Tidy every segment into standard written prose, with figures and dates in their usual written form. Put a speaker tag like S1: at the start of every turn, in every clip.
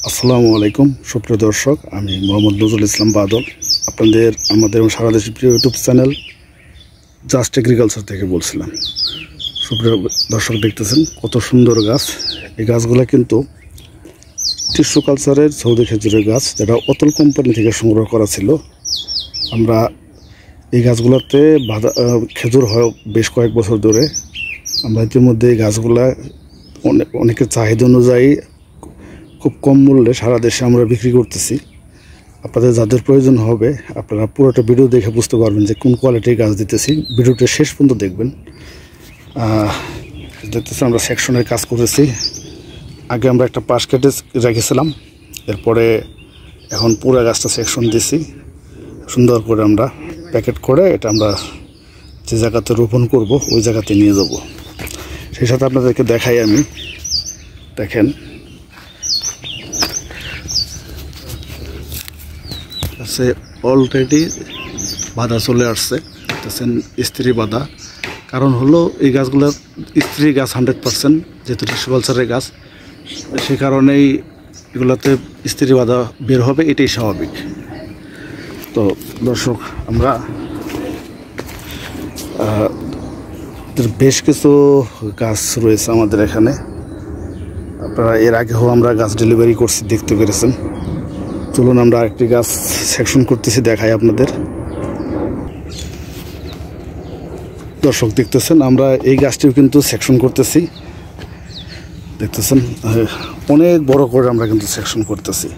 S1: আসসালামু আলাইকুম সুপ্রিয় দর্শক, আমি মোহাম্মদ নজরুল ইসলাম বাদল আপনাদের আমাদের সারা দেশের প্রিয় ইউটিউব চ্যানেল জাস্ট এগ্রিকালচার থেকে বলছিলাম। সুপ্রিয় দর্শক, দেখতেছেন কত সুন্দর গাছ। এই গাছগুলো কিন্তু টিস্যু কালচারের সৌদি খেজুরের গাছ, যেটা অতল কোম্পানি থেকে সংগ্রহ করা ছিল। আমরা এই গাছগুলোতে খেজুর হয় বেশ কয়েক বছর ধরে। আমরা ইতিমধ্যে এই গাছগুলা অনেকের চাহিদা অনুযায়ী খুব কম মূল্যে সারা দেশে আমরা বিক্রি করতেছি। আপনাদের যাদের প্রয়োজন হবে আপনারা পুরোটা ভিডিও দেখে বুঝতে পারবেন যে কোন কোয়ালিটির গাছ দিতেছি। ভিডিওটা শেষ পর্যন্ত দেখবেন। দেখতেছি আমরা সেকশনের কাজ করেছি। আগে আমরা একটা পাশ কেটে রেখেছিলাম, এরপরে এখন পুরো গাছটা সেকশন দিছি। সুন্দর করে আমরা প্যাকেট করে এটা আমরা যে জায়গাতে রোপণ করব ওই জায়গাতে নিয়ে যাব। সেই সাথে আপনাদেরকে দেখাই, আমি দেখেন সে অলরেডি বাঁধা চলে আসছে। দেখতেছেন স্ত্রী বাঁধা। কারণ হলো এই গাছগুলো স্ত্রী গাছ 100%, যেহেতু টিস্যু কালচারের গাছ, সে কারণেই এগুলোতে স্ত্রী বাঁধা বের হবে, এটাই স্বাভাবিক। তো দর্শক, আমরা বেশ কিছু গাছ রয়েছে আমাদের এখানে। আপনারা এর আগেও আমরা গাছ ডেলিভারি করছি, দেখতে পেরেছেন। চলুন আমরা আরেকটি গাছ সেকশন করতেছি, দেখাই আপনাদের। দর্শক দেখতেছেন আমরা এই গাছটিও কিন্তু সেকশন করতেছি। দেখতেছেন অনেক বড় করে আমরা কিন্তু সেকশন করতেছি,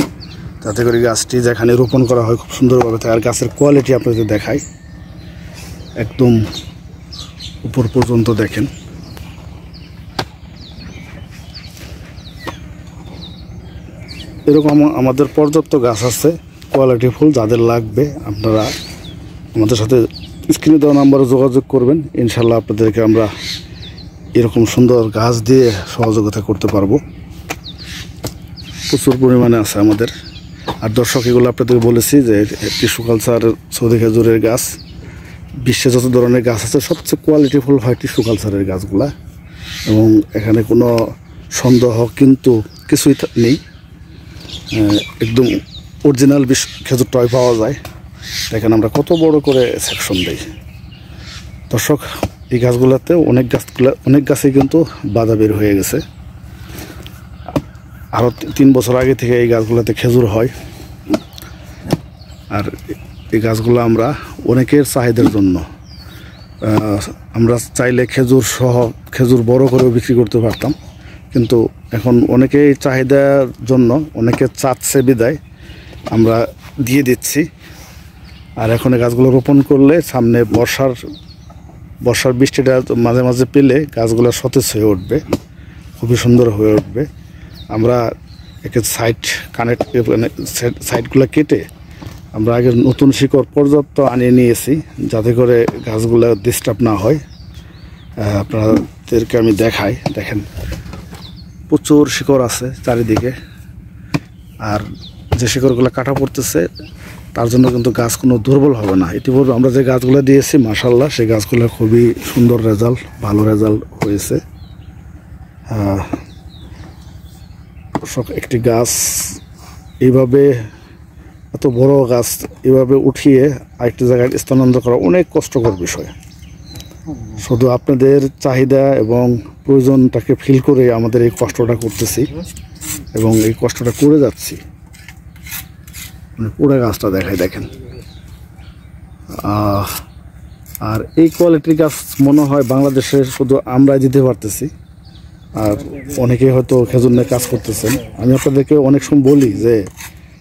S1: যাতে করে গাছটি যেখানে রোপণ করা হয় খুব সুন্দরভাবে থাকে। আর গাছের কোয়ালিটি আপনাদের দেখাই, একদম উপর পর্যন্ত দেখেন। এরকম আমাদের পর্যাপ্ত গাছ আছে কোয়ালিটি ফুল। যাদের লাগবে আপনারা আমাদের সাথে স্ক্রিনে দেওয়া নাম্বারে যোগাযোগ করবেন। ইনশাল্লাহ আপনাদেরকে আমরা এরকম সুন্দর গাছ দিয়ে সহযোগিতা করতে পারবো। প্রচুর পরিমাণে আছে আমাদের। আর দর্শক, এগুলো আপনাদেরকে বলেছি যে টিস্যু কালচার সৌদি খেজুরের গাছ। বিশ্বে যত ধরনের গাছ আছে সবচেয়ে কোয়ালিটি ফুল হয় টিস্যু কালচারের গাছগুলা, এবং এখানে কোনো সন্দেহ কিন্তু কিছুই নেই। একদম অরিজিনাল খেজুর টয় পাওয়া যায়। দেখেন আমরা কত বড় করে সেকশন দিই। দর্শক, এই গাছগুলোতে অনেক গাছই কিন্তু বাধা বের হয়ে গেছে। আরও 3 বছর আগে থেকে এই গাছগুলোতে খেজুর হয়। আর এই গাছগুলো আমরা অনেকের চাহিদার জন্য আমরা চাইলে খেজুর বড় করেও বিক্রি করতে পারতাম, কিন্তু এখন অনেকেই চাহিদার জন্য অনেকে চাচ্ছে বিদায় আমরা দিয়ে দিচ্ছি। আর এখন এই গাছগুলো রোপণ করলে সামনে বর্ষার বৃষ্টিটা মাঝে মাঝে পেলে গাছগুলো সতেজ হয়ে উঠবে, খুবই সুন্দর হয়ে উঠবে। আমরা একে সাইডগুলো কেটে আমরা আগে নতুন শিকড় পর্যাপ্ত আনিয়ে নিয়েছি, যাতে করে গাছগুলো ডিস্টার্ব না হয়। আপনাদেরকে আমি দেখাই, দেখেন প্রচুর শিকড় আছে চারিদিকে। আর যে শিকড়গুলো কাটা পড়তেছে তার জন্য কিন্তু গাছ কোনো দুর্বল হবে না। ইতিপূর্বে আমরা যে গাছগুলো দিয়েছি মাশাআল্লাহ, সেই গাছগুলো খুবই সুন্দর রেজাল্ট, ভালো রেজাল্ট হয়েছে। একটি গাছ এইভাবে, এত বড় গাছ এভাবে উঠিয়ে আরেকটি জায়গায় স্থানান্তর করা অনেক কষ্টকর বিষয়। শুধু আপনাদের চাহিদা এবং প্রয়োজনটাকে ফিল করে আমাদের এই কষ্টটা করতেছি এবং এই কষ্টটা করে যাচ্ছি। পুরো গাছটা দেখাই, দেখেন। আর এই কোয়ালিটির গাছ মনে হয় বাংলাদেশে শুধু আমরাই দিতে পারতেছি, আর অনেকেই হয়তো খেজুর নিয়ে কাজ করতেছেন। আমি আপনাদেরকে অনেক সময় বলি যে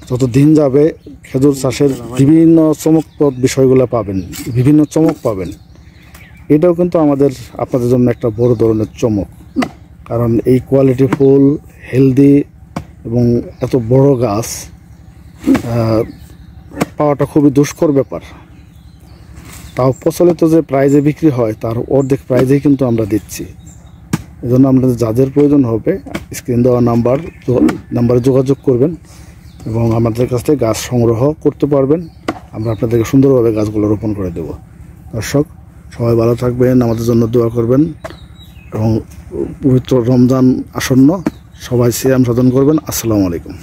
S1: যত দিন যাবে খেজুর চাষের বিভিন্ন চমকপ্রদ বিষয়গুলো পাবেন, বিভিন্ন চমক পাবেন। এটাও কিন্তু আপনাদের জন্য একটা বড় ধরনের চমক। কারণ এই কোয়ালিটি ফুল, হেলদি এবং এত বড় গাছ পাওয়াটা খুবই দুষ্কর ব্যাপার। তাও প্রচলিত যে প্রাইজে বিক্রি হয় তার অর্ধেক প্রাইজেই কিন্তু আমরা দিচ্ছি। এই জন্য আপনাদের যাদের প্রয়োজন হবে স্ক্রিন দেওয়া নাম্বারে যোগাযোগ করবেন এবং আমাদের কাছ থেকে গাছ সংগ্রহ করতে পারবেন। আমরা আপনাদেরকে সুন্দরভাবে গাছগুলো রোপণ করে দেব। দর্শক, সবাই ভালো থাকবেন, আমাদের জন্য দোয়া করবেন, এবং পবিত্র রমজান আসন্ন, সবাই সিয়াম সাধন করবেন। আসসালামু আলাইকুম।